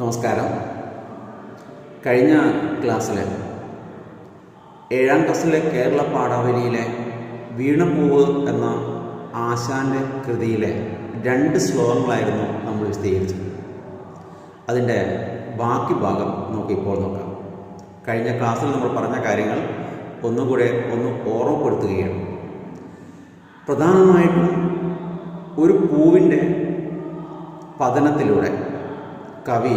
നമസ്കാരം. കഴിഞ്ഞ ക്ലാസ്സിൽ 7ാം ക്ലാസ്സിലെ കേരള പാഠാവലിയിലെ വീണപ്പൂവ് എന്ന ആശാൻ്റെ കൃതിയിലെ 2 ശ്ലോകങ്ങളായിരുന്നു നമ്മൾ വിശദീകരിച്ചത്. അതിൻ്റെ ബാക്കി ഭാഗം നമുക്കിപ്പോൾ നോക്കാം. കഴിഞ്ഞ ക്ലാസ്സിൽ നമ്മൾ പറഞ്ഞ കാര്യങ്ങൾ ഒന്നുകൂടെ ഓർമ്മപ്പെടുത്തുകയാണ്. പ്രധാനമായിട്ടും ഒരു പൂവിൻ്റെ പതനത്തിലൂടെ കവി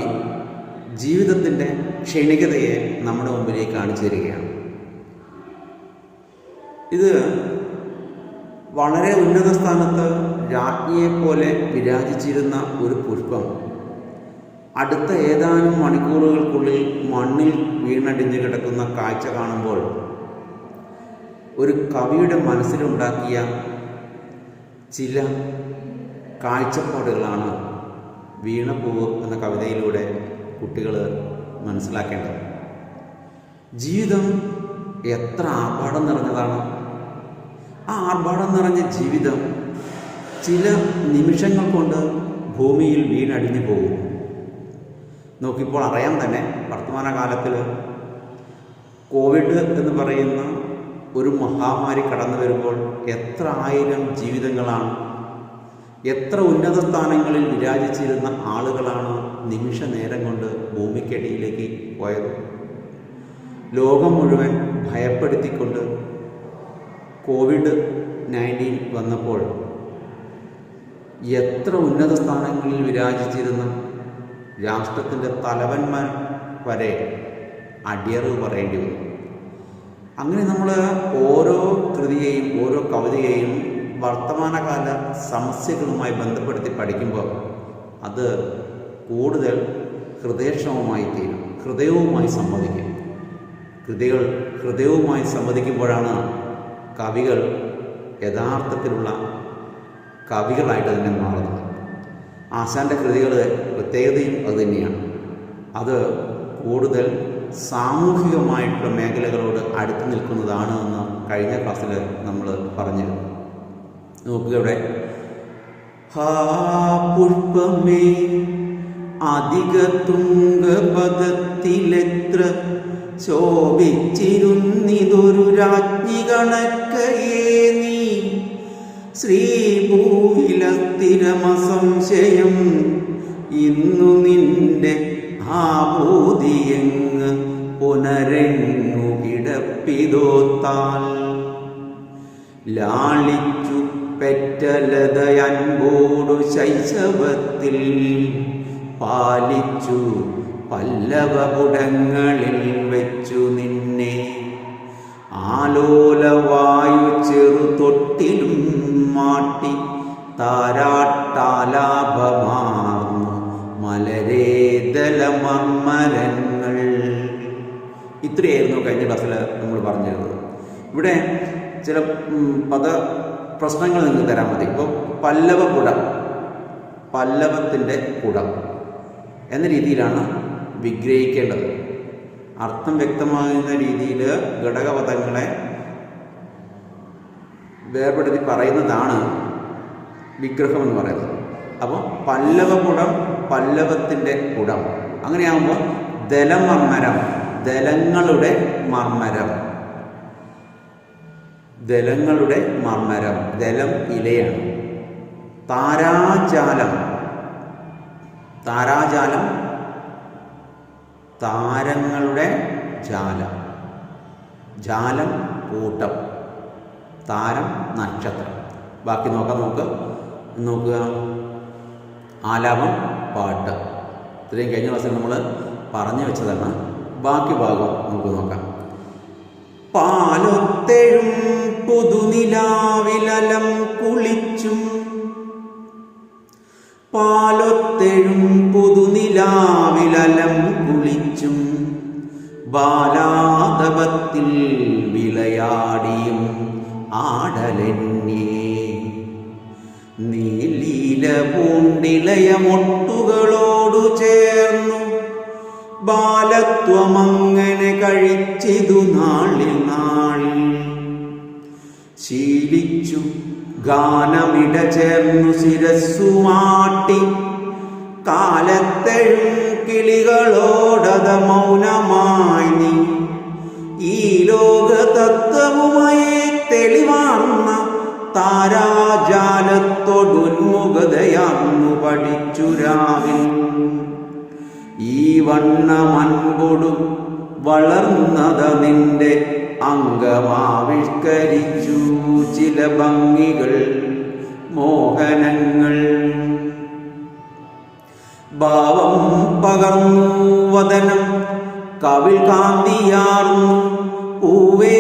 ജീവിതത്തിൻ്റെ ക്ഷണികതയെ നമ്മുടെ മുമ്പിലേക്ക് കാണിച്ചു തരികയാണ്. ഇത് വളരെ ഉന്നത സ്ഥാനത്ത് രാജ്ഞിയെപ്പോലെ വിരാജിച്ചിരുന്ന ഒരു പുഷ്പം അടുത്ത ഏതാനും മണിക്കൂറുകൾക്കുള്ളിൽ മണ്ണിൽ വീണടിഞ്ഞു കിടക്കുന്ന കാഴ്ച കാണുമ്പോൾ ഒരു കവിയുടെ മനസ്സിലുണ്ടാക്കിയ ചില കാഴ്ചപ്പാടുകളാണ് വീണപ്പൂവ് എന്ന കവിതയിലൂടെ കുട്ടികൾ മനസ്സിലാക്കേണ്ടത്. ജീവിതം എത്ര ആർഭാടം നിറഞ്ഞതാണ്. ആ ആർഭാടം നിറഞ്ഞ ജീവിതം ചില നിമിഷങ്ങൾ കൊണ്ട് ഭൂമിയിൽ വീണടിഞ്ഞു പോകും. നോക്കിപ്പോൾ അറിയാം തന്നെ, വർത്തമാനകാലത്തിൽ കോവിഡ് എന്ന് പറയുന്ന ഒരു മഹാമാരി കടന്നു വരുമ്പോൾ എത്ര ആയിരം ജീവിതങ്ങളാണ്, എത്ര ഉന്നത സ്ഥാനങ്ങളിൽ വിരാജിച്ചിരുന്ന ആളുകളാണ് നിമിഷ നേരം കൊണ്ട് ഭൂമിക്കടിയിലേക്ക് പോയത്. ലോകം മുഴുവൻ ഭയപ്പെടുത്തിക്കൊണ്ട് COVID-19 വന്നപ്പോൾ എത്ര ഉന്നത സ്ഥാനങ്ങളിൽ വിരാജിച്ചിരുന്ന രാഷ്ട്രത്തിൻ്റെ തലവന്മാർ വരെ അടിയറവ് പറയേണ്ടി വന്നു. അങ്ങനെ നമ്മൾ ഓരോ കൃതിയെയും ഓരോ കവിതയെയും വർത്തമാനകാല സമസ്യകളുമായി ബന്ധപ്പെടുത്തി പഠിക്കുമ്പോൾ അത് കൂടുതൽ ഹൃദയക്ഷമമായി തീരും, ഹൃദയവുമായി സംവദിക്കും. ഹൃദയവുമായി സംവദിക്കുമ്പോഴാണ് കവികൾ യഥാർത്ഥത്തിലുള്ള കവികളായിട്ട് തന്നെ മാറുന്നത്. ആശാൻ്റെ കൃതികൾ പ്രത്യേകതയും അതുതന്നെയാണ്. അത് കൂടുതൽ സാമൂഹികമായിട്ടുള്ള മേഖലകളോട് അടുത്ത് നിൽക്കുന്നതാണ് എന്ന് കഴിഞ്ഞ ക്ലാസ്സിൽ നമ്മൾ പറഞ്ഞിരുന്നു. നോക്കുക, ഇവിടെ പുഷ്പമേ അധിക തുംഗപദത്തിലെത്ര ശോഭിച്ചിരുന്നിതൊരു രാജ്ഞി കണക്കയേ നീ, ശ്രീഭൂവിലസ്ഥിരമസംശയം ഇന്നു നിന്റെ ആഭൂതിയെങ്ങ് പുനരെങ്ങു കിടപ്പിതോത്താൽ, ലാളിച്ചു പെറ്റലതയൻപോടു ശൈശവത്തിൽ പാലിച്ചു പല്ലവപുടങ്ങളിൽ വെച്ചു നിന്നെ, ആലോലവായു ചെറു തൊട്ടിലും മാട്ടി താരാട്ടാലാഭമാർന്നു മലരേതലമർമരങ്ങൾ. ഇത്രയായിരുന്നു കഴിഞ്ഞ ക്ലാസ്സിൽ നമ്മൾ പറഞ്ഞിരുന്നത്. ഇവിടെ ചില പ്രശ്നങ്ങൾ നിങ്ങൾക്ക് തരാൻ മതി. ഇപ്പോൾ പല്ലവപുടം, പല്ലവത്തിൻ്റെ കുടം എന്ന രീതിയിലാണ് വിഗ്രഹിക്കേണ്ടത്. അർത്ഥം വ്യക്തമാകുന്ന രീതിയിൽ ഘടകപദങ്ങളെ വേർപെടുത്തി പറയുന്നതാണ് വിഗ്രഹം എന്ന് പറയുന്നത്. അപ്പോൾ പല്ലവപുടം, പല്ലവത്തിൻ്റെ കുടം. അങ്ങനെയാകുമ്പോൾ ദലമർമരം, ദലങ്ങളുടെ മർമരം, ദലങ്ങളുടെ മർമരം, ദലം ഇലയാണ്. താരാജാലം, താരാജാലം താരങ്ങളുടെ ജാലം, ജാലം കൂട്ടം, താരം നക്ഷത്രം. ബാക്കി നോക്കുക. ആലാപം പാട്ട്. ഇത്രയും കഴിഞ്ഞ ക്ലാസ്സിൽ നമ്മൾ പറഞ്ഞു വെച്ചതാണ്. ബാക്കി ഭാഗം നമുക്ക് നോക്കാം. പാലൊത്തെഴും പുതുനിലാവിലലം കുളിച്ചും, പാലൊത്തെഴും പുതുനിലാവിലലം കുളിച്ചും, ബാലാധപത്തിൽ വിളയാടിയും ആടലെന്നേ, നീലീല പൂണ്ടിളയ മൊട്ടുകളോടു ചേർന്നു ബാലത്വമങ്ങനെ കഴിച്ചിതു നാളിൽ നാളിൽ, ശീലിച്ചു ഗാനമിട ചേർന്നു ശിരസ്സുമാട്ടി കാലത്തെഴും കിളികളോടത മൗനമായി നീ ഈ ലോക തത്വവുമായി തെളിവാർന്ന താരാജാലത്തോടുന്മുഖതയാന്നു പഠിച്ചുരാവിൽ ഈ വണ്ണമൻപൊടു വളർന്നത നിന്റെ അംഗമാവിഷ്കരിച്ചു ചില ഭംഗികൾ മോഹനങ്ങൾ ഭാവം പകർന്നു വദനം കവിൾ കാന്തിയാർന്നു പൂവേ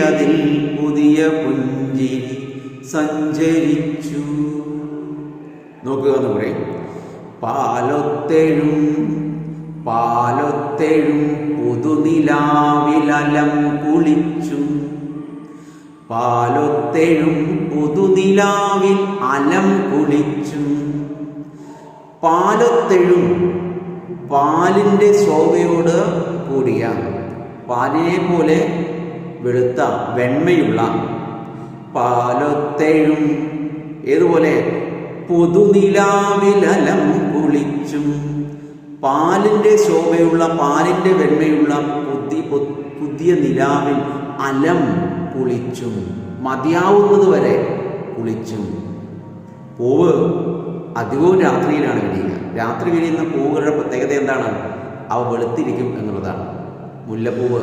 അതിൽ പുതിയ പുഞ്ചിരി സഞ്ചരിച്ചു. നോക്കുക നമ്മുടെ പാലൊത്തെഴും പുതുനിലാവിലലം കുളിച്ചു. പാലൊത്തെഴും പുതുനിലാവിൽ അലം കുളിച്ചു. പാലൊത്തെഴും പാലിൻ്റെ ശോഭയോട് കൂടിയ പാലിനെ പോലെ വെളുത്ത വെണ്മയുള്ള പാലൊത്തെഴും ഏതുപോലെ പുതുനിലാവിലലം കുളിച്ചും പാലിൻ്റെ ശോഭയുള്ള പാലിൻ്റെ വെണ്മയുള്ള പുതിയ നിലാവിൽ അലം കുളിച്ചും മതിയാവുന്നത് വരെ കുളിച്ചും. പൂവ് അധികവും രാത്രിയിലാണ് വിരിയുക. രാത്രി വിരിയുന്ന പൂവുകളുടെ പ്രത്യേകത എന്താണ്? അവ വെളുത്തിരിക്കും എന്നുള്ളതാണ്. മുല്ലപ്പൂവ്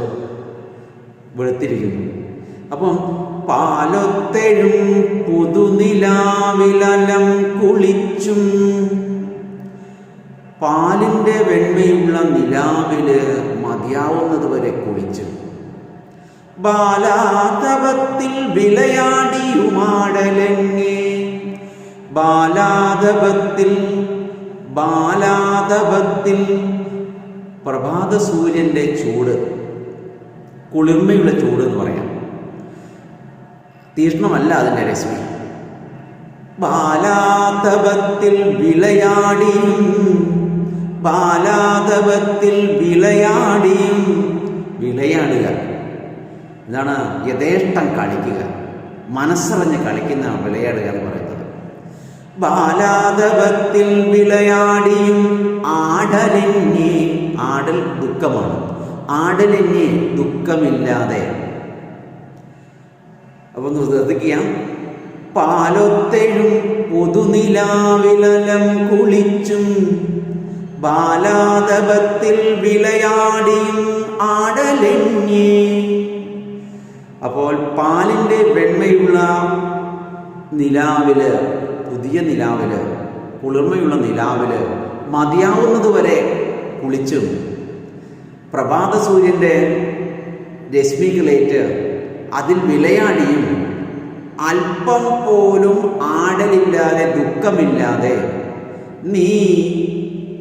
വെളുത്തിരിക്കുന്നു. അപ്പം പാലൊത്തെഴും പുതുനിലാവിലലം കുളിച്ചും പാലിൻ്റെ വെണ്മയുള്ള നിലാവില് മതിയാവുന്നത് വരെ കുളിച്ചു. ബാലാധവത്തിൽ വിളയാടിയുമാടലങ്ങേ ബാലാധവത്തിൽ പ്രഭാത സൂര്യൻ്റെ ചൂട്, കുളിർമയുള്ള ചൂട് എന്ന് പറയാം. തീഷ്ണമല്ല അതിൻ്റെ രശ്മി. ബാലാധവത്തിൽ വിളയാടിയും വിളയാടുക ഇതാണ് യഥേഷ്ടം കളിക്കുക, മനസ്സറിഞ്ഞ് കളിക്കുന്ന വിളയാടുക എന്ന് പറയുന്നത്. ബാലാധവത്തിൽ വിളയാടിയും ആടലിഞ്ഞേ, ആടൽ ദുഃഖമാണ്, ആടലിഞ്ഞേ ദുഃഖമില്ലാതെ. അപ്പം ശ്രദ്ധിക്കുക, പാലൊത്തെഴും പുതുനിലാവിലലം കുളിച്ചും ബാലാധവത്തിൽ വിളയാടിയും ആടലിഞ്ഞേ. അപ്പോൾ പാലിൻ്റെ വെണ്മയുള്ള നിലാവില്, പുതിയ നിലാവില്, കുളിർമയുള്ള നിലാവില് മതിയാവുന്നത് വരെ കുളിച്ചും പ്രഭാത സൂര്യൻ്റെ രശ്മികളേറ്റ് അതിൽ വിളയാടിയും അല്പം പോലും ആടലില്ലാതെ ദുഃഖമില്ലാതെ നീ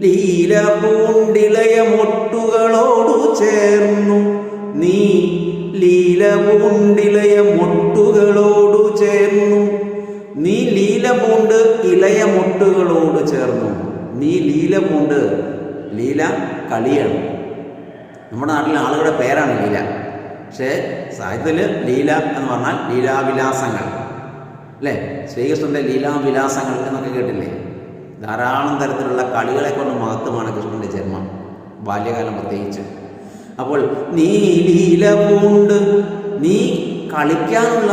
ലീല പൂണ്ടിളയ മൊട്ടുകളോടു ചേർന്നു. നീ ലീല പൂണ്ടിളയ മൊട്ടുകളോടു ചേർന്നു. നീ ലീല പൂണ്ട് ഇളയ മൊട്ടുകളോട് ചേർന്നു. നീ ലീല പൂണ്ട്, ലീല കളിയാണ്. നമ്മുടെ നാട്ടിലെ ആളുകളുടെ പേരാണ് ലീല. പക്ഷേ സാഹിത്യത്തിൽ ലീല എന്ന് പറഞ്ഞാൽ ലീലാവിലാസങ്ങൾ അല്ലേ? ശ്രീകൃഷ്ണൻ്റെ ലീലാവിലാസങ്ങൾ എന്നൊക്കെ കേട്ടില്ലേ? ധാരാളം തരത്തിലുള്ള കളികളെ കൊണ്ട് മഹത്വമാണ് കൃഷ്ണൻ്റെ ജന്മം, ബാല്യകാലം പ്രത്യേകിച്ച്. അപ്പോൾ നീ ലീല പൂണ്ട്, നീ കളിക്കാനുള്ള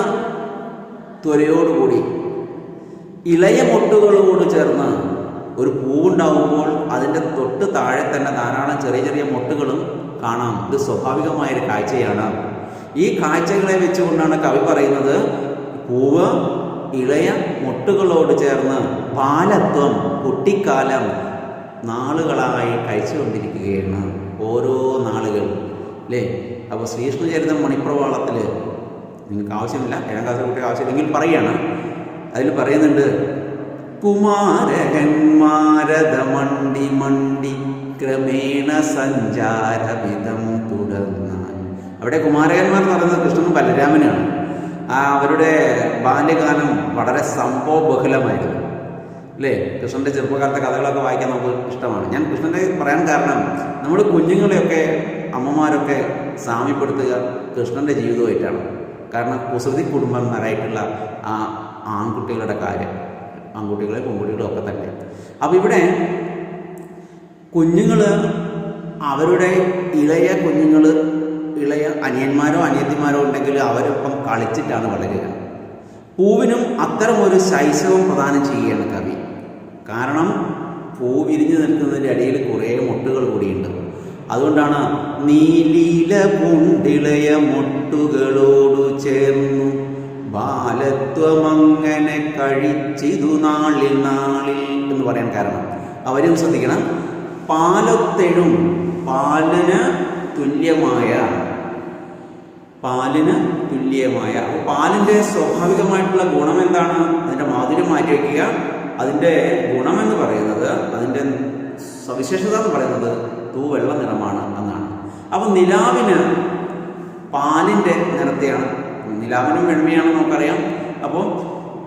ത്വരയോടുകൂടി ഇളയ മൊട്ടുകളോട് ചേർന്ന് ഒരു പൂവുണ്ടാവുമ്പോൾ അതിൻ്റെ തൊട്ട് താഴെ തന്നെ ധാരാളം ചെറിയ ചെറിയ മൊട്ടുകളും കാണാം. ഇത് സ്വാഭാവികമായൊരു കാഴ്ചയാണ്. ഈ കാഴ്ചകളെ വെച്ചുകൊണ്ടാണ് കവി പറയുന്നത്, പൂവ് ഇളയ മൊട്ടുകളോട് ചേർന്ന് ബാലത്വം, കുട്ടിക്കാലം നാളുകളായി കഴിച്ചുകൊണ്ടിരിക്കുകയാണ്. ഓരോ നാളുകൾ അല്ലേ? അപ്പോൾ ശ്രീകൃഷ്ണചരിതം മണിപ്രവാളത്തിൽ നിങ്ങൾക്ക് ആവശ്യമില്ല, 7ാം ക്ലാസ്സിലെ കുട്ടിക്ക് ആവശ്യമില്ലെങ്കിൽ പറയുകയാണ്. അതിൽ പറയുന്നുണ്ട്, കുമാരകന്മാരത മണ്ടി മണ്ടി ക്രമേണ സഞ്ചാരവിധം തുടർന്നാൽ. അവിടെ കുമാരകന്മാർ എന്ന് പറയുന്നത് കൃഷ്ണനും ബലരാമനാണ്. അവരുടെ ബാല്യകാലം വളരെ സംഭവബഹുലമായിരുന്നു അല്ലേ? കൃഷ്ണൻ്റെ ചെറുപ്പകാലത്തെ കഥകളൊക്കെ വായിക്കാൻ നമുക്ക് ഇഷ്ടമാണ്. ഞാൻ കൃഷ്ണൻ്റെ പറയാൻ കാരണം, നമ്മൾ കുഞ്ഞുങ്ങളെയൊക്കെ അമ്മമാരൊക്കെ സാമ്യപ്പെടുത്തുക കൃഷ്ണൻ്റെ ജീവിതമായിട്ടാണ്. കാരണം കുസൃതി കുടുംബന്മാരായിട്ടുള്ള ആ ആൺകുട്ടികളുടെ കാര്യം, ആൺകുട്ടികളെ പെൺകുട്ടികളും ഒക്കെ തന്നെ. അപ്പോൾ ഇവിടെ കുഞ്ഞുങ്ങൾ അവരുടെ ഇളയ കുഞ്ഞുങ്ങൾ, ഇളയ അനിയന്മാരോ അനിയത്തിമാരോ ഉണ്ടെങ്കിൽ അവരൊപ്പം കളിച്ചിട്ടാണ് വളരുക. പൂവിനും അത്തരമൊരു ശൈശവം പ്രദാനം ചെയ്യുകയാണ് കവി. കാരണം പൂ വിരിഞ്ഞു നിൽക്കുന്നതിൻ്റെ അടിയിൽ കുറേ മൊട്ടുകൾ കൂടിയുണ്ട്. അതുകൊണ്ടാണ് നീലീല പൂണ്ടിളയ മൊട്ടുകളോടു ചേർന്നു ബാലത്വമങ്ങനെ കഴിച്ചിതു നാളിൽ നാളിൽ എന്ന് പറയാൻ കാരണം. അവരും ശ്രദ്ധിക്കണം, പാലത്തെഴും പാലിന് തുല്യമായ അപ്പോൾ പാലിൻ്റെ സ്വാഭാവികമായിട്ടുള്ള ഗുണം എന്താണ്? അതിൻ്റെ മാധുര്യം മാറ്റി വയ്ക്കുക. അതിൻ്റെ ഗുണമെന്ന് പറയുന്നത്, അതിൻ്റെ സവിശേഷത എന്ന് പറയുന്നത് തൂവെള്ള നിറമാണ് എന്നാണ്. അപ്പം നിലാവിന് പാലിൻ്റെ നിറത്തെയാണ്, നിലാവിനും വെണ്മയാണെന്ന് നമുക്കറിയാം. അപ്പോൾ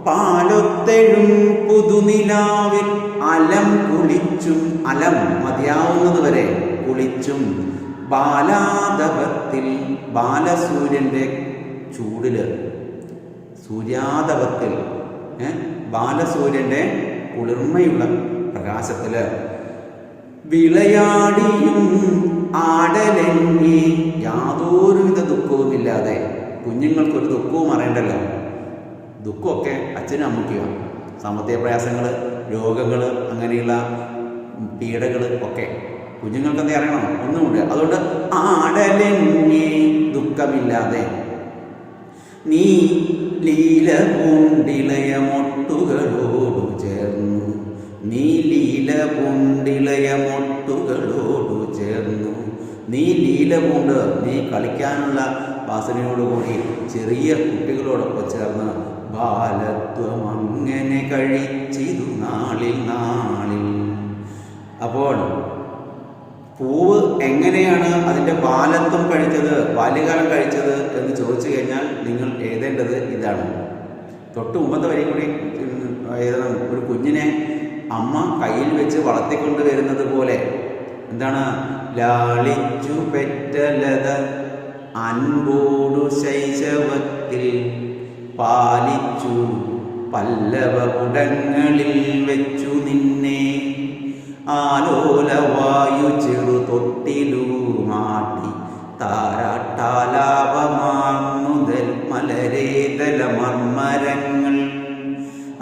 പാലത്തെഴും പുതുനിലാവിൽ അലം കുളിച്ചും, അലം മതിയാവുന്നത് വരെ കുളിച്ചും, ബാലാതപത്തിൽ ബാലസൂര്യൻ്റെ ചൂടില്, സൂര്യാതപത്തിൽ ബാലസൂര്യൻ്റെ കുളിർമയുള്ള പ്രകാശത്തില് വിളയാടിയും ആടലങ്ങി യാതൊരുവിധ ദുഃഖവുമില്ലാതെ. കുഞ്ഞുങ്ങൾക്കൊരു ദുഃഖവും അറിയണ്ടല്ലോ. ദുഃഖമൊക്കെ അച്ഛനും അമ്മയ്ക്കുമാണ്. സാമ്പത്തിക പ്രയാസങ്ങൾ, രോഗങ്ങൾ, അങ്ങനെയുള്ള പീഡകൾ ഒക്കെ കുഞ്ഞുങ്ങൾക്ക് എന്താ അറിയണം? ഒന്നുമില്ല. അതുകൊണ്ട് ആടലങ്ങി ദുഃഖമില്ലാതെ നീ ലീല പൂണ്ടിളയ മൊട്ടുകളോടു ചേർന്നു, നീ ലീല പൂണ്ടിളയ മൊട്ടുകളോടു ചേർന്നു, നീ ലീല പൂണ്ട്, നീ കളിക്കാനുള്ള വാസനയോടുകൂടി ചെറിയ കുട്ടികളോടൊപ്പം ചേർന്ന് ബാലത്വം അങ്ങനെ കഴിച്ചിതു നാളിൽ നാളിൽ. അപ്പോൾ പൂവ് എങ്ങനെയാണ് അതിൻ്റെ ബാലത്വം കഴിച്ചത്, ബാല്യകാലം കഴിച്ചത് എന്ന് ചോദിച്ചു കഴിഞ്ഞാൽ നിങ്ങൾ എഴുതേണ്ടത് ഇതാണ്. തൊട്ട് മുമ്പത്തെ വരി കൂടി എഴുതണം. ഒരു കുഞ്ഞിനെ അമ്മ കയ്യിൽ വെച്ച് വളർത്തിക്കൊണ്ട് വരുന്നത് പോലെ എന്താണ്? ലാളിച്ചു പെറ്റലത അൻപോടു ശൈശവത്തിൽ പാലിച്ചു പല്ലവ കുടങ്ങളിൽ വെച്ചു നിന്നെ ആലോലവായു ചെറു തൊട്ടിലു മാട്ടി താരാട്ടാലാപമാർന്നുതൽ മലരേതല മർമരങ്ങൾ.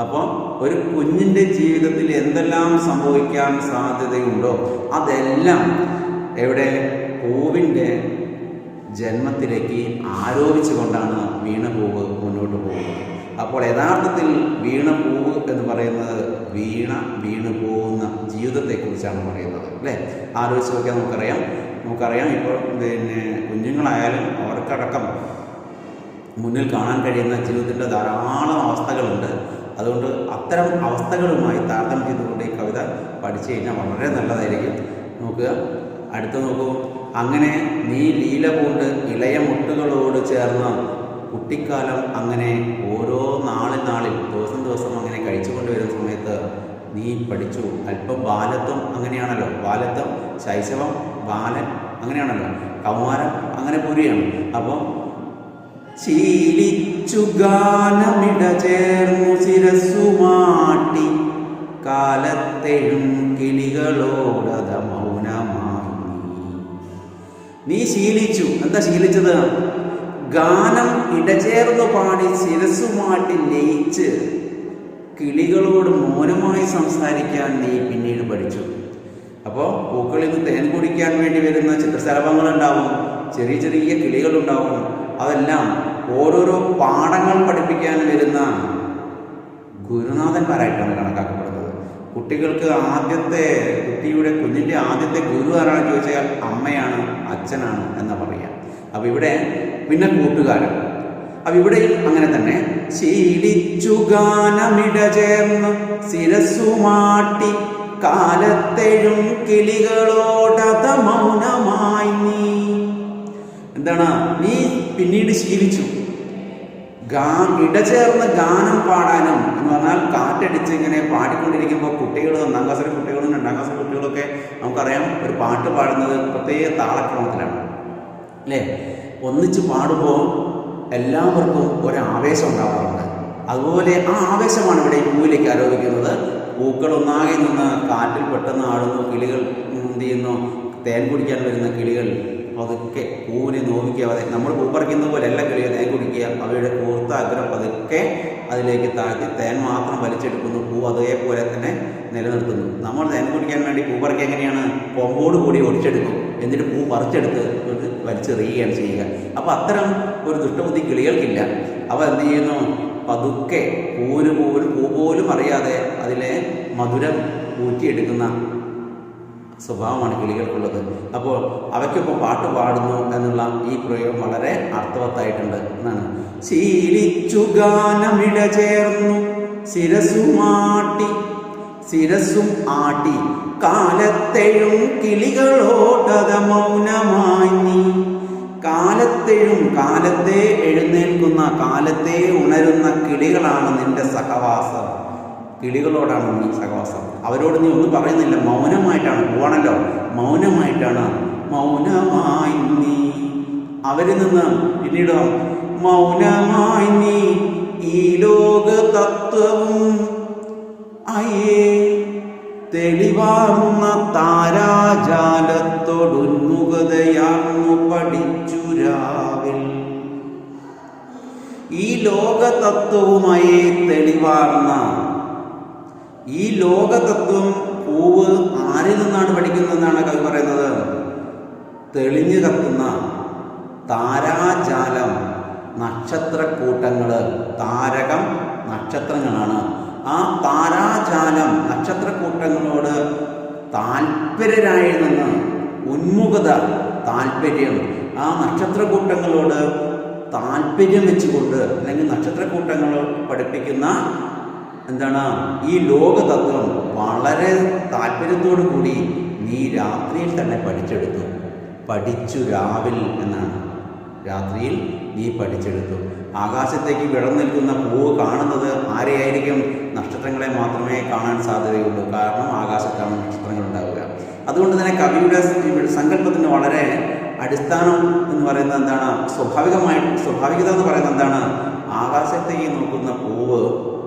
അപ്പോൾ ഒരു കുഞ്ഞിൻ്റെ ജീവിതത്തിൽ എന്തെല്ലാം സംഭവിക്കാൻ സാധ്യതയുണ്ടോ അതെല്ലാം എവിടെ? പൂവിൻ്റെ ജന്മത്തിലേക്ക് ആരോപിച്ചുകൊണ്ടാണ് വീണപൂവ് മുന്നോട്ട് പോകുന്നത്. അപ്പോൾ യഥാർത്ഥത്തിൽ വീണപൂവ് എന്ന് പറയുന്നത് വീണു പോകുന്ന ജീവിതത്തെക്കുറിച്ചാണ് പറയുന്നത്, അല്ലേ? ആലോചിച്ച് നോക്കിയാൽ നമുക്കറിയാം ഇപ്പോൾ കുഞ്ഞുങ്ങളായാലും അവർക്കടക്കം മുന്നിൽ കാണാൻ കഴിയുന്ന ജീവിതത്തിൻ്റെ ധാരാളം അവസ്ഥകളുണ്ട്. അതുകൊണ്ട് അത്തരം അവസ്ഥകളുമായി താരതമ്യം ചെയ്തുകൊണ്ട് ഈ കവിത പഠിച്ചു കഴിഞ്ഞാൽ വളരെ നല്ലതായിരിക്കും. നോക്കുക, അടുത്ത് നോക്കൂ. അങ്ങനെ നീ ലീല പൂണ്ട് ഇളയ മുട്ടുകളോട് ചേർന്ന് കുട്ടിക്കാലം അങ്ങനെ ഓരോ നാളിൽ ദിവസം അങ്ങനെ കഴിച്ചുകൊണ്ട് വരുന്ന സമയത്ത് നീ പഠിച്ചു. അല്പം ബാലത്വം അങ്ങനെയാണല്ലോ, ബാലത്വം, ശൈശവം, ബാലൻ അങ്ങനെയാണല്ലോ, കൗമാരം അങ്ങനെ പൂരിയാണ്. അപ്പോൾ ശീലിച്ചു ഗാനമിട ചേർന്നു ശിരസ്സുമാട്ടി കാലത്തെഴും കിളികളോടത മൗനമായി നീ ശീലിച്ചു. എന്താ ശീലിച്ചത്? ഗാനം ഇടചേർന്നു പാടി ശിരസ്സുമാട്ടി ലയിച്ച് കിളികളോട് മൗനമായി സംസാരിക്കാൻ നീ പിന്നീട് പഠിച്ചു. അപ്പോൾ പൂക്കളിൽ നിന്ന് തേൻ കുടിക്കാൻ വേണ്ടി വരുന്ന ചിത്രശലഭങ്ങളുണ്ടാവും, ചെറിയ ചെറിയ കിളികളുണ്ടാവും. അതെല്ലാം ഓരോരോ പാഠങ്ങൾ പഠിപ്പിക്കാൻ വരുന്ന ഗുരുനാഥന്മാരായിട്ടാണ് കണക്കാക്കപ്പെടുന്നത്. കുട്ടികൾക്ക് കുഞ്ഞിൻ്റെ ആദ്യത്തെ ഗുരു ആരാണെന്ന് ചോദിച്ചാൽ അമ്മയാണ്, അച്ഛനാണ് എന്ന് പറയാം. അപ്പോൾ ഇവിടെ പിന്നെ കൂട്ടുകാരൻ. അപ്പം ഇവിടെയും അങ്ങനെ തന്നെ ശീലിച്ചു ഗാനമിട ചേർന്ന് ശിരസ്സുമാട്ടി കാലത്തെഴും കിളികളോടത മൗനമായി നീ. എന്താണ്? നീ പിന്നീട് ശീലിച്ചു ഇടചേർന്ന് ഗാനം പാടാനും. എന്ന് പറഞ്ഞാൽ കാറ്റടിച്ച് ഇങ്ങനെ പാടിക്കൊണ്ടിരിക്കുമ്പോൾ കുട്ടികൾ, 1-ാം ക്ലാസ്സിലെ കുട്ടികളും 2-ാം ക്ലാസ്സിലെ കുട്ടികളൊക്കെ നമുക്കറിയാം ഒരു പാട്ട് പാടുന്നത് പ്രത്യേക താളക്രമത്തിലാണ്, അല്ലേ? ഒന്നിച്ച് പാടുമ്പോൾ എല്ലാവർക്കും ഒരാവേശം ഉണ്ടാവാറുണ്ട്. അതുപോലെ ആ ആവേശമാണ് ഇവിടെ ഈ പൂവിലേക്ക് ആരോപിക്കുന്നത്. പൂക്കൾ ഒന്നാകെ നിന്ന് കാറ്റിൽ പെട്ടെന്ന് ആടുന്നു, കിളികൾ എന്ത് ചെയ്യുന്നു, തേൻ കുടിക്കാൻ വരുന്ന കിളികൾ പതുക്കെ പൂവിനെ നോവിക്കാതെ, നമ്മൾ പൂ പറിക്കുന്ന പോലെ എല്ലാ കിളികൾ തേൻ കുടിക്കുക, അവയുടെ കൂർത്ത അഗ്രം പതുക്കെ അതിലേക്ക് താഴ്ത്തി തേൻ മാത്രം വലിച്ചെടുക്കുന്നു, പൂ അതേപോലെ തന്നെ നിലനിർത്തുന്നു. നമ്മൾ തേൻ കുടിക്കാൻ വേണ്ടി പൂ പറിക്കുക എങ്ങനെയാണ്, കൊമ്പോട് കൂടി ഒടിച്ചെടുക്കും, എന്നിട്ട് പൂ പറിച്ചെടുത്ത് വലിച്ചെറിയുകയാണ് ചെയ്യുക. അപ്പോൾ അത്തരം ഒരു ദുഷ്ടബുദ്ധി കിളികൾക്കില്ല. അവ എന്ത് ചെയ്യുന്നു, പതുക്കെ പൂ പോലും അറിയാതെ അതിലെ മധുരം ഊറ്റിയെടുക്കുന്ന സ്വഭാവമാണ് കിളികൾക്കുള്ളത്. അപ്പോൾ അവയ്ക്കൊപ്പം പാട്ട് പാടുന്നു എന്നുള്ള ഈ പ്രയോഗം വളരെ അർത്ഥവത്തായിട്ടുണ്ട് എന്നാണ്. ശീലിച്ചു ഗാനമിട ചേർന്നു ശിരസും ആട്ടി കാലത്തെഴും കിളികളോടത മൗനമായി നീ. കാലത്തെ എഴുന്നേൽക്കുന്ന, കാലത്തെ ഉണരുന്ന കിളികളാണ് നിന്റെ സഹവാസം. കിളികളോടാണ് നീ സഹവാസം. അവരോട് നീ ഒന്നും പറയുന്നില്ല, മൗനമായിട്ടാണ്. പോവാണല്ലോ, മൗനമായിട്ടാണ്. മൗനമായി നീ അവരിൽ നിന്ന് പിന്നീട് മൗനമായി നീ ഈ ലോക തത്വവും അയേ തെളിവാർന്ന താരാജാലത്തോടുന്മുഖതയാർന്നു പഠിച്ചു രാവിൽ. ഈ ലോകതത്വവുമായി തെളിവാർന്ന ഈ ലോകതത്വം പൂവ് ആരിൽ നിന്നാണ് പഠിക്കുന്നതെന്നാണ് കവി പറയുന്നത്. തെളിഞ്ഞു കത്തുന്ന താരാജാലം, നക്ഷത്രക്കൂട്ടങ്ങൾ. താരകം നക്ഷത്രങ്ങളാണ്. ആ താരാജാലം നക്ഷത്രക്കൂട്ടങ്ങളോട് താല്പര്യരായി നിന്ന് ഉന്മുഖത, താല്പര്യം, ആ നക്ഷത്രക്കൂട്ടങ്ങളോട് താല്പര്യം വെച്ചുകൊണ്ട്, അല്ലെങ്കിൽ നക്ഷത്രക്കൂട്ടങ്ങളോട് പഠിപ്പിക്കുന്ന എന്താണ് ഈ ലോകതത്വം വളരെ താല്പര്യത്തോടു കൂടി നീ രാത്രിയിൽ തന്നെ പഠിച്ചു രാവിൽ എന്നാണ്. രാത്രിയിൽ നീ പഠിച്ചെടുത്തു. ആകാശത്തേക്ക് വിടർന്നു നിൽക്കുന്ന പൂവ് കാണുന്നത് ആരെയായിരിക്കും? നക്ഷത്രങ്ങളെ മാത്രമേ കാണാൻ സാധ്യതയുള്ളൂ. കാരണം ആകാശത്താണ് നക്ഷത്രങ്ങൾ ഉണ്ടാവുക. അതുകൊണ്ട് തന്നെ കവിയുടെ സങ്കല്പത്തിന് വളരെ അടിസ്ഥാനം എന്ന് പറയുന്നത് എന്താണ്? സ്വാഭാവികത എന്ന് പറയുന്നത് എന്താണ്? ആകാശത്തേക്ക് നോക്കുന്ന പൂവ്,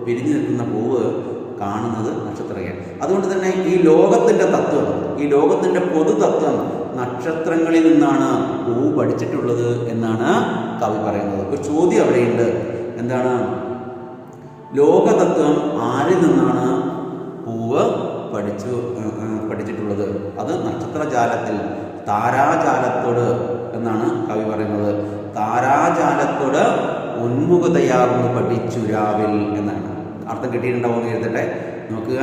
വിരിഞ്ഞു നിൽക്കുന്ന പൂവ് കാണുന്നത് നക്ഷത്രങ്ങൾ. അതുകൊണ്ട് തന്നെ ഈ ലോകത്തിൻ്റെ തത്വം, ഈ ലോകത്തിൻ്റെ പൊതുതത്വം നക്ഷത്രങ്ങളിൽ നിന്നാണ് പൂവ് പഠിച്ചിട്ടുള്ളത് എന്നാണ് കവി പറയുന്നത്. ഒരു ചോദ്യം അവിടെയുണ്ട്. എന്താണ്? ലോകതത്വം ആരിൽ നിന്നാണ് പൂവ് പഠിച്ചിട്ടുള്ളത്? അത് നക്ഷത്രജാലത്തിൽ, താരാജാലത്തോട് എന്നാണ് കവി പറയുന്നത്. താരാജാലത്തോട് ഉന്മുഖതയാർന്നു പഠിച്ചു രാവിൽ എന്നാണ്. അർത്ഥം കിട്ടിയിട്ടുണ്ടാവുമെന്ന് എഴുതട്ടെ, നോക്കുക.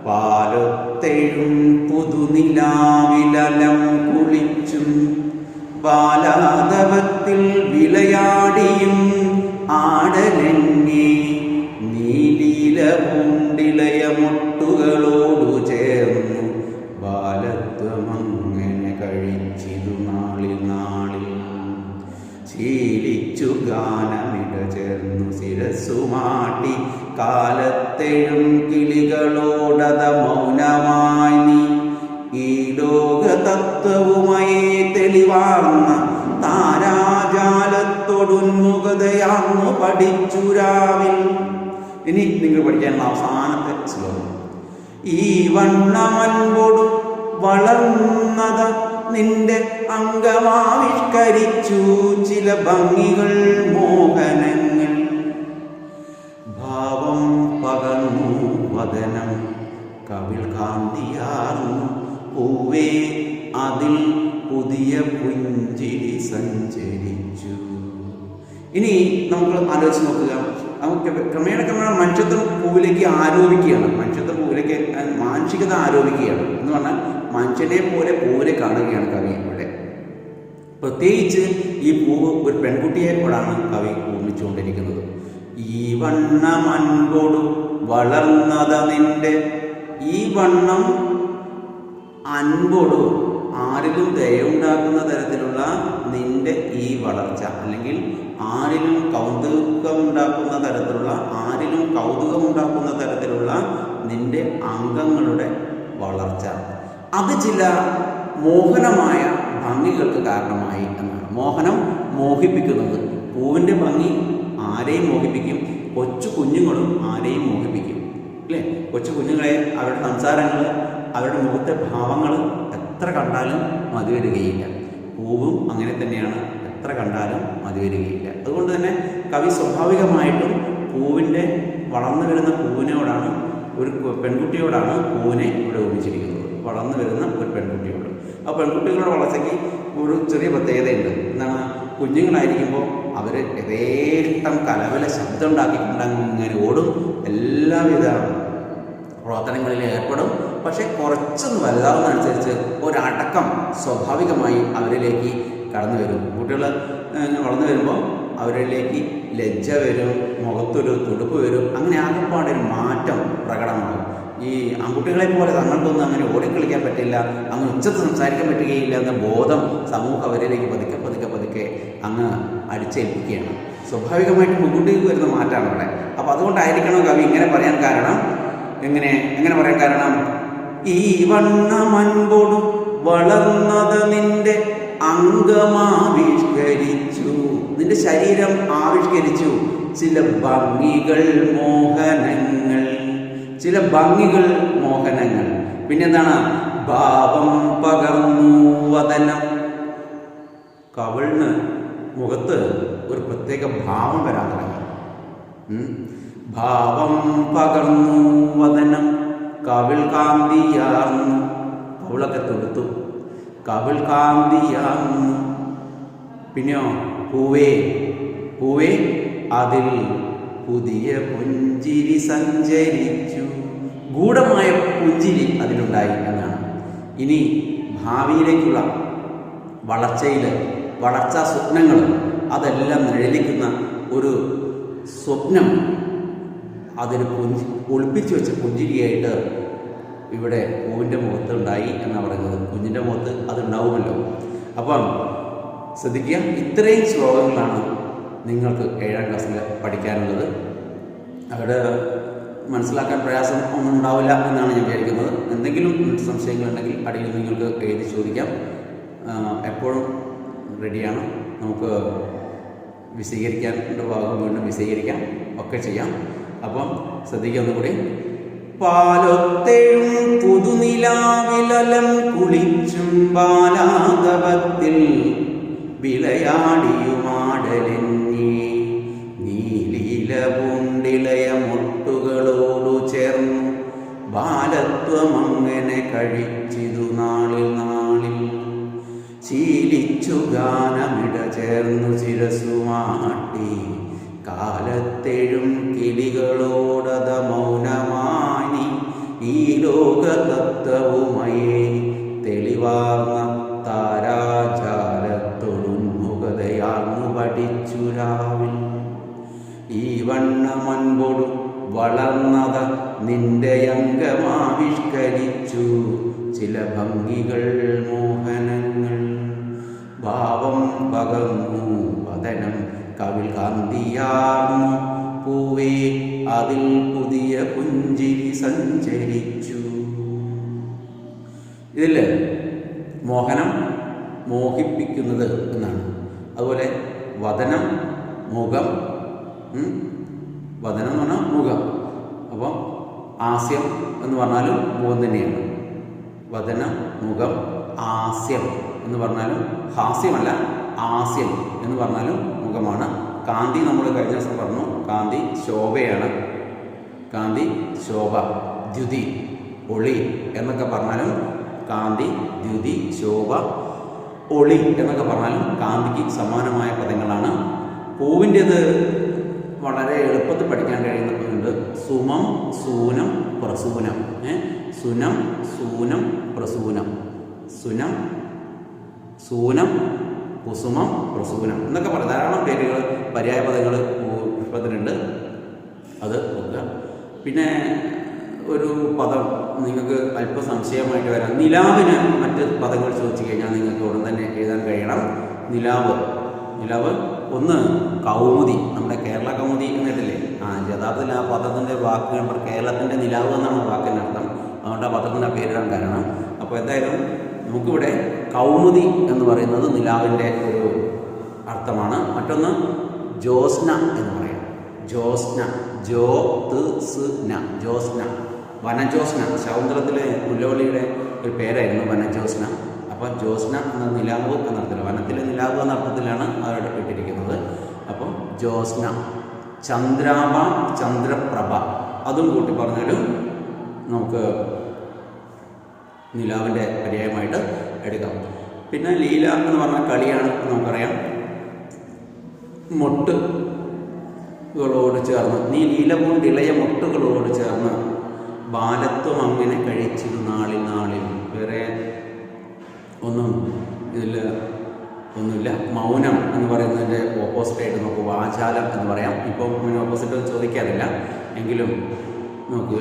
പാലത്തെഴും പുതുനിലാവിലം കുളിച്ചും ബാലാധവത്തിൽ വിളയാടിയും ആടലങ്ങി നീലീല പൂണ്ടിളയ മുട്ടുകളോടു ചേർന്നു ബാലത്വമങ്ങനെ കഴിച്ചിതു നാളിൽ ശീലിച്ചു ഗാനമിട ചേർന്നു ശിരസുമാട്ടി കാലത്തെഴും കിളികളോടത മൗനമായി നീ ഈ ലോകതത്വവുമായി തെളിവാർന്ന താരാജാലത്തോടുന്മുഖതയാർന്നു പഠിച്ചു രാവിൽ. ഇനി നിങ്ങൾ പഠിക്കാനുള്ള അവസാനത്തെ ശ്ലോകം. ഈ വണ്ണമൻപൊടു വളർന്നത നിന്റെ അംഗമാവിഷ്കരിച്ചു ചില ഭംഗികൾ മോഹനങ്ങൾ. ഭാവം പകർന്നു വദനം കവിൾ കാന്തിയാർന്നു പൂവേ അതിൽ പുതിയ പുഞ്ചിരി സഞ്ചരിച്ചു. ഇനി നമുക്ക് ആലോചിച്ച് നോക്കുക. നമുക്ക് ക്രമേണ മനുഷ്യത്വം പൂവിലേക്ക് ആരോപിക്കുകയാണ്. മനുഷ്യത്വം പൂവിലേക്ക് മാനുഷികത ആരോപിക്കുകയാണ് എന്ന് പറഞ്ഞാൽ മനുഷ്യനെ പോലെ പൂവിനെ കാണുകയാണ് കവി ഇവിടെ. പ്രത്യേകിച്ച് ഈ പൂവ് ഒരു പെൺകുട്ടിയെപ്പോഴാണ് കവി ഓർമ്മിച്ചുകൊണ്ടിരിക്കുന്നത്. ഈ വണ്ണം അൻപോടു വളർന്നത നിന്റെ, ഈ വണ്ണം അൻപോടു ആരിലും ദയുണ്ടാക്കുന്ന തരത്തിലുള്ള നിന്റെ ഈ വളർച്ച, അല്ലെങ്കിൽ ആരിലും കൗതുകമുണ്ടാക്കുന്ന തരത്തിലുള്ള നിന്റെ അംഗങ്ങളുടെ വളർച്ച, അത് ചില മോഹനമായ ഭംഗികൾക്ക് കാരണമായി എന്നാണ്. മോഹനം, മോഹിപ്പിക്കുന്നത്. പൂവിൻ്റെ ഭംഗി ആരെയും മോഹിപ്പിക്കും. കൊച്ചു കുഞ്ഞുങ്ങളും ആരെയും മോഹിപ്പിക്കും, അല്ലേ? കൊച്ചു കുഞ്ഞുങ്ങളെ അവരുടെ സംസാരങ്ങൾ, അവരുടെ മുഖത്തെ ഭാവങ്ങൾ എത്ര കണ്ടാലും മതി വരികയില്ല. പൂവും അങ്ങനെ തന്നെയാണ്, എത്ര കണ്ടാലും മതി വരികയില്ല. അതുകൊണ്ട് തന്നെ കവി സ്വാഭാവികമായിട്ടും പൂവിൻ്റെ വളർന്നു വരുന്ന പൂവിനോടാണ്, ഒരു പെൺകുട്ടിയോടാണ് പൂവിനെ ഇവിടെ ഉപയോഗിച്ചിരിക്കുന്നത്. വളർന്നു വരുന്ന ഒരു പെൺകുട്ടിയോട്. ആ പെൺകുട്ടികളുടെ വളർച്ചയ്ക്ക് ഒരു ചെറിയ പ്രത്യേകതയുണ്ട്. എന്താണ്? കുഞ്ഞുങ്ങളായിരിക്കുമ്പോൾ അവർ യഥേഷ്ടം കലവല ശബ്ദം ഉണ്ടാക്കിക്കൊണ്ട് അങ്ങനെ ഓടും, എല്ലാവിധ പ്രവർത്തനങ്ങളിൽ ഏർപ്പെടും. പക്ഷേ കുറച്ചൊന്ന് വലുതാവുന്നതനുസരിച്ച് ഒരടക്കം സ്വാഭാവികമായി അവരിലേക്ക് കടന്നു വരും. കുട്ടികൾ വളർന്നു വരുമ്പോൾ അവരിലേക്ക് ലജ്ജ വരും, മുഖത്തൊരു തുടുപ്പ് വരും, അങ്ങനെ ആകെപ്പാടൊരു മാറ്റം പ്രകടമാകും. ഈ ആൺകുട്ടികളെ പോലെ തങ്ങൾക്കൊന്നും അങ്ങനെ ഓടിക്കളിക്കാൻ പറ്റില്ല, അങ്ങ് ഉച്ചത്ത് സംസാരിക്കാൻ പറ്റുകയില്ല എന്ന ബോധം സമൂഹം അവരിലേക്ക് പതുക്കെ പതുക്കെ പതുക്കെ അങ്ങ് അടിച്ചേൽപ്പിക്കുകയാണ്. സ്വാഭാവികമായിട്ടും പെൺകുട്ടിക്ക് വരുന്ന മാറ്റമാണ് അവിടെ. അപ്പോൾ അതുകൊണ്ടായിരിക്കണം കവി ഇങ്ങനെ പറയാൻ കാരണം. എങ്ങനെ പറയാൻ കാരണം? ഈ വണ്ണമൻപൊടു വളർന്നത് നിന്റെ അംഗമാവിഷ്കരിച്ചു, നിന്റെ ശരീരം ആവിഷ്കരിച്ചു ചില ഭംഗികൾ മോഹനങ്ങൾ, ചില ഭംഗികൾ മോഹനങ്ങൾ. പിന്നെന്താണ്? ഭാവം പകർന്നു വദനം, കവിളിന് മുഖത്ത് ഒരു പ്രത്യേക ഭാവം വരാൻ തുടങ്ങി. ഭാവം പകർന്നു വദനം കവിൾ കാന്തിയാർന്നു, കവിളൊക്കെ തൊടുത്തു, കവിൾ കാന്തിയാർന്നു. പിന്നെയോ പൂവേ പൂവേ അതിൽ പുതിയ പുഞ്ചിരി സഞ്ചരിച്ചു, ഗൂഢമായ പുഞ്ചിരി അതിലുണ്ടായി എന്നാണ്. ഇനി ഭാവിയിലേക്കുള്ള വളർച്ചാ സ്വപ്നങ്ങൾ അതെല്ലാം നിഴലിക്കുന്ന ഒരു സ്വപ്നം, അതൊരു ഒളിപ്പിച്ചു വെച്ച പുഞ്ചിരിയായിട്ട് ഇവിടെ പൂവിൻ്റെ മുഖത്ത് ഉണ്ടായി എന്നാണ് പറയുന്നത്. കുഞ്ഞിൻ്റെ മുഖത്ത് അതുണ്ടാവുമല്ലോ. അപ്പം ശ്രദ്ധിക്കുക, ഇത്രയും ശ്ലോകങ്ങളാണ് നിങ്ങൾക്ക് 7ാം ക്ലാസ്സിൽ പഠിക്കാനുള്ളത്. അവിടെ മനസ്സിലാക്കാൻ പ്രയാസം ഒന്നും ഉണ്ടാവില്ല എന്നാണ് ഞാൻ വിചാരിക്കുന്നത്. എന്തെങ്കിലും സംശയങ്ങളുണ്ടെങ്കിൽ അടിയിൽ നിങ്ങൾക്ക് എഴുതി ചോദിക്കാം. എപ്പോഴും റെഡിയാണ്. നമുക്ക് വിശദീകരിക്കാനുള്ള ഭാഗം വീണ്ടും വിശദീകരിക്കാം, ഒക്കെ ചെയ്യാം. അപ്പം ശ്രദ്ധിക്കുക ഒന്നുകൂടി. പാലൊത്തേഴും പുതുനിലാവിലലം കുളിച്ചും ബാലാതപത്തിൽ വിളയാടിയുമാടലെന്നേ നീലീല പൂണ്ടിലയ മുട്ടുകളോടു ചേർന്നു ബാലത്വമങ്ങനെ കഴിച്ചിതു നാളിൽ നാളിൽ ശീലിച്ചു ഗാനമിട ചേർന്നു ശിരസുമാട്ടി കാലത്തെഴും കിളികളോടത മൗനമാനി ഈ ലോകതത്വവുമയേ തെളിവാർന്ന താരാജാലത്തൊടുമുഖതയാർന്നു പഠിച്ചുരാവിൽ ഈ വണ്ണമൻപൊടു വളർന്നത നിന്റെ അംഗമാവിഷ്കരിച്ചു ചില ഭംഗികൾ മോഹനങ്ങൾ ഭാവം പകർന്നു വദനം കവിൾ കാന്തിയാർന്നു പൂവേ അതിൽ പുതിയ പുഞ്ചിരി സഞ്ചരിച്ചു. ഇതിൽ മോഹനം മോഹിപ്പിക്കുന്നത് എന്നാണ്. അതുപോലെ വദനം മുഖം, വദനം എന്ന് പറഞ്ഞാൽ മുഖം. അപ്പം ആസ്യം എന്ന് പറഞ്ഞാലും മുഖം തന്നെയാണ്. വദനം മുഖം, ആസ്യം എന്ന് പറഞ്ഞാലും ഹാസ്യമല്ല, ആസ്യം എന്ന് പറഞ്ഞാലും മുഖമാണ്. കാന്തി നമ്മൾ കഴിഞ്ഞ ദിവസം പറഞ്ഞു, കാന്തി ശോഭയാണ്. കാന്തി ശോഭ, ദ്യുതി ഒളി എന്നൊക്കെ പറഞ്ഞാലും കാന്തി, ദ്യുതി, ശോഭ, ഒളി എന്നൊക്കെ പറഞ്ഞാലും കാന്തിക്ക് സമാനമായ പദങ്ങളാണ്. പൂവിൻ്റേത് വളരെ എളുപ്പത്തിൽ പഠിക്കാൻ കഴിയുന്നുണ്ട്. സുമം, സൂനം, പ്രസൂനം. സുനം, സൂനം, പ്രസൂനം. സുനം, സൂനം, കുസുമം, പ്രസൂനം എന്നൊക്കെ പറയും. ധാരാളം പേരുകൾ, പര്യായ പദങ്ങൾ പുഷ്പത്തിനുണ്ട്. അത് നോക്കുക. പിന്നെ ഒരു പദം നിങ്ങൾക്ക് അല്പം സംശയമായിട്ട് വരാം. നിലാവിന് മറ്റ് പദങ്ങൾ ചോദിച്ചു കഴിഞ്ഞാൽ നിങ്ങൾക്ക് ഉടൻ തന്നെ എഴുതാൻ കഴിയണം. നിലാവ്, നിലാവ് ഒന്ന് കൗമുദി, നമ്മുടെ കേരള കൗമുദി എന്നിട്ടില്ലേ? യഥാർത്ഥത്തിൽ ആ പദത്തിൻ്റെ വാക്ക് കേരളത്തിൻ്റെ നിലാവ് എന്നാണ് വാക്കിൻ്റെ അർത്ഥം. അതുകൊണ്ട് ആ പദത്തിൻ്റെ പേരിടാൻ കാരണം. അപ്പോൾ എന്തായാലും നമുക്കിവിടെ കൗമുദി എന്ന് പറയുന്നത് നിലാവിൻ്റെ ഒരു അർത്ഥമാണ്. മറ്റൊന്ന് ജ്യോത്സ്ന എന്ന് പറയാം. ജ്യോത്സ്ന, ജ്യോത്സ്ന, ജ്യോത്സ്ന, വനജ്യോത്സ്ന. ശകുന്തളത്തിലെ മുല്ലവള്ളിയുടെ ഒരു പേരായിരുന്നു വനജ്യോത്സ്ന. അപ്പോൾ ജ്യോത്സ്ന എന്ന നിലാവ് എന്നർത്ഥത്തിൽ, വനത്തിലെ നിലാവ് എന്ന അർത്ഥത്തിലാണ് അവിടെ ഇട്ടിരിക്കുന്നത്. അപ്പം ജ്യോത്സ്ന, ചന്ദ്രാഭ, ചന്ദ്രപ്രഭ അതും കൂട്ടി പറഞ്ഞാലും നമുക്ക് നിലാവിൻ്റെ പര്യായമായിട്ട് എടുക്കാം. പിന്നെ ലീല എന്ന് പറഞ്ഞ കളിയാണ് നമുക്കറിയാം. മൊട്ടുകളോട് ചേർന്ന് നീ ലീല കൊണ്ട് ഇളയ മൊട്ടുകളോട് ചേർന്ന് ബാലത്വം അങ്ങനെ കഴിച്ചിരു നാളിൽ നാളിൽ. വേറെ ഒന്നും ഇതിൽ ഒന്നുമില്ല. മൗനം എന്ന് പറയുന്നതിൻ്റെ ഓപ്പോസിറ്റായിട്ട് നമുക്ക് വാചാലം എന്ന് പറയാം. ഇപ്പം ഇങ്ങനെ ഓപ്പോസിറ്റ് ചോദിക്കാറില്ല എങ്കിലും നോക്കുക.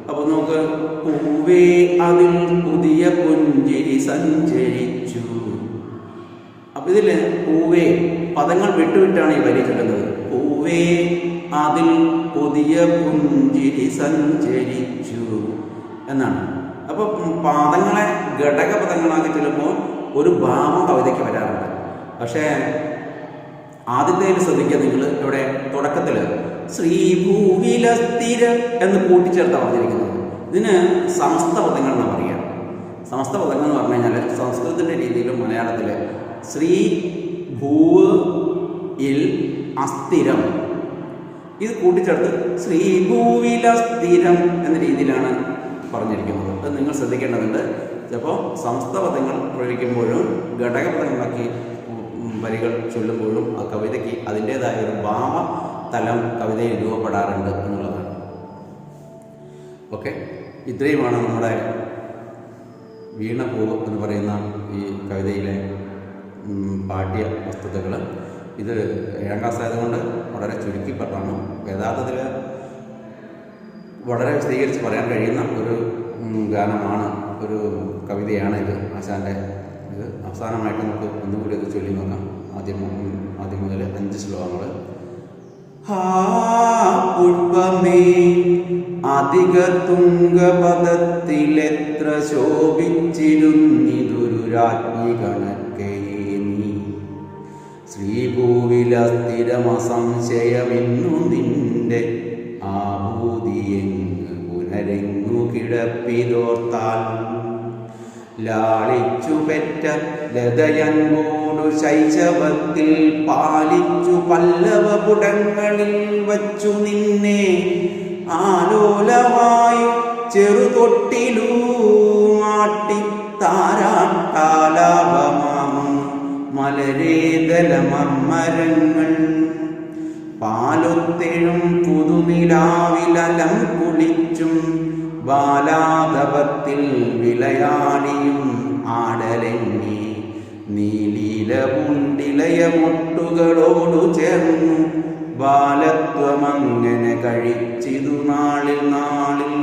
അപ്പോൾ നമുക്ക് പൂവേ അതിൽ പുതിയ പുഞ്ചിരി സഞ്ചരിച്ചു. അപ്പം ഇതിൽ പൂവേ പദങ്ങൾ വിട്ടുവിട്ടാണ് ഈ വരി ചൊല്ലുന്നത്. പൂവേ അതിൽ പുതിയ പുഞ്ചിരി സഞ്ചരിച്ചു എന്നാണ്. അപ്പോൾ പദങ്ങളെ ഘടകപദങ്ങളാക്കി ചൊല്ലുമ്പോൾ ഒരു ഭാവം കവിതയ്ക്ക് വരാറുണ്ട്. പക്ഷേ ആദ്യത്തേൽ ശ്രദ്ധിക്കുക നിങ്ങൾ, ഇവിടെ തുടക്കത്തിൽ ശ്രീഭൂവിലസ്ഥിര എന്ന് കൂട്ടിച്ചേർത്ത് പറഞ്ഞിരിക്കുന്നത്. ഇതിന് സമസ്ത പദങ്ങൾ എന്ന് പറയുക. സമസ്ത പദങ്ങൾ എന്ന് പറഞ്ഞു കഴിഞ്ഞാൽ സംസ്കൃതത്തിൻ്റെ രീതിയിലും മലയാളത്തിൽ ശ്രീ ഭൂവ് ഇൽ അസ്ഥിരം ഇത് കൂട്ടിച്ചേർത്ത് ശ്രീഭൂവിലസ്ഥിരം എന്ന രീതിയിലാണ് പറഞ്ഞിരിക്കുന്നത്. അത് നിങ്ങൾ ശ്രദ്ധിക്കേണ്ടതുണ്ട്. ചിലപ്പോൾ സമസ്ത പദങ്ങൾ പ്രയോഗിക്കുമ്പോഴും ഘടകപദങ്ങളാക്കി വരികൾ ചൊല്ലുമ്പോഴും ആ കവിതയ്ക്ക് അതിൻ്റേതായ ഒരു ഭാവതലം കവിതയിൽ രൂപപ്പെടാറുണ്ട് എന്നുള്ളതാണ്. ഓക്കെ, ഇത്രയുമാണ് നമ്മുടെ വീണപൂവ് എന്ന് പറയുന്ന ഈ കവിതയിലെ പാഠ്യ വസ്തുതകൾ. ഇത് 7ാം ക്ലാസ് ആയതുകൊണ്ട് വളരെ ചുരുക്കി പറഞ്ഞാണ്. യഥാർത്ഥത്തിൽ വളരെ വിശദീകരിച്ച് പറയാൻ കഴിയുന്ന ഒരു ഗാനമാണ്, ഒരു കവിതയാണ് ഇത് ആശാൻ്റെ. ഇത് അവസാനമായിട്ട് നമുക്ക് ഒന്നുകൂടി ഇത് ചൊല്ലി നോക്കാം. ആദ്യം മുതൽ 5 ശ്ലോകങ്ങൾ. പുഷ്പമേ അധിക തുംഗപദത്തിലെത്ര ശോഭിച്ചിരുന്നിതൊരു രാജ്ഞി കണക്കേ നീ. ശ്രീഭൂവിലസ്ഥിരമസംശയമിന്നു നിന്റെ ആഭൂതിയെങ്ങ് പുനരെങ്ങു കിടപ്പിതോർത്താൽ. ലാളിച്ചു പെറ്റ ലതയൻപോടു ശൈശവത്തിൽ പാലിച്ചു പല്ലവപുടങ്ങളിൽ വച്ചു നിന്നെ ആലോലമായു ചെറുതൊട്ടിലൂമാട്ടി താരാട്ടാലാപമാമു മലരേതലമർമരങ്ങൾ. പാലൊത്തെഴും പുതുനിലാവിലലം കുളിച്ചും ബാലാതപത്തിൽ വിളയാടിയും ആടലെങ്ങി നീലീലമുണ്ടിലയ മുട്ടുകളോടു ചേർന്നു ബാലത്വമങ്ങനെ കഴിച്ചിതു നാളിൽ നാളിൽ.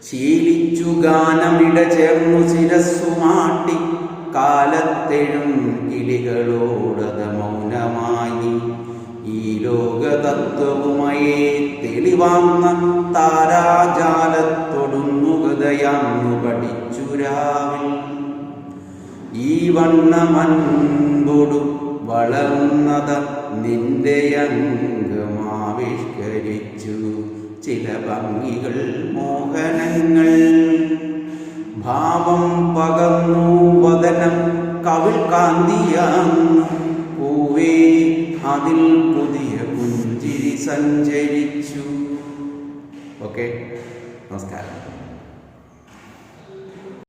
ശീലിച്ചു ഗാനമിട ചേർന്നു ശിരസ്സുമാട്ടി കാലത്തെഴും കിളികളോടത മൗനമായി. ഈ ലോകതത്വവുമയേ തെളിവാന്ന താരാജാലത്തൊടുന്നു ഹൃദയാന്നു പഠിച്ചുരാവിൽ. ഈ വണ്ണമൻപൊടു വളർന്നത നിന്റെ അംഗമാവിഷ്കരിച്ചു ചില ഭംഗികൾ മോഹനങ്ങൾ. ഭാവം പകർന്നു വദനം കവിൾ കാന്തിയാന്നു പൂവേ അതിൽ പുതിയ പുഞ്ചിരി സഞ്ചരിച്ചു. ഓക്കെ, നമസ്കാരം.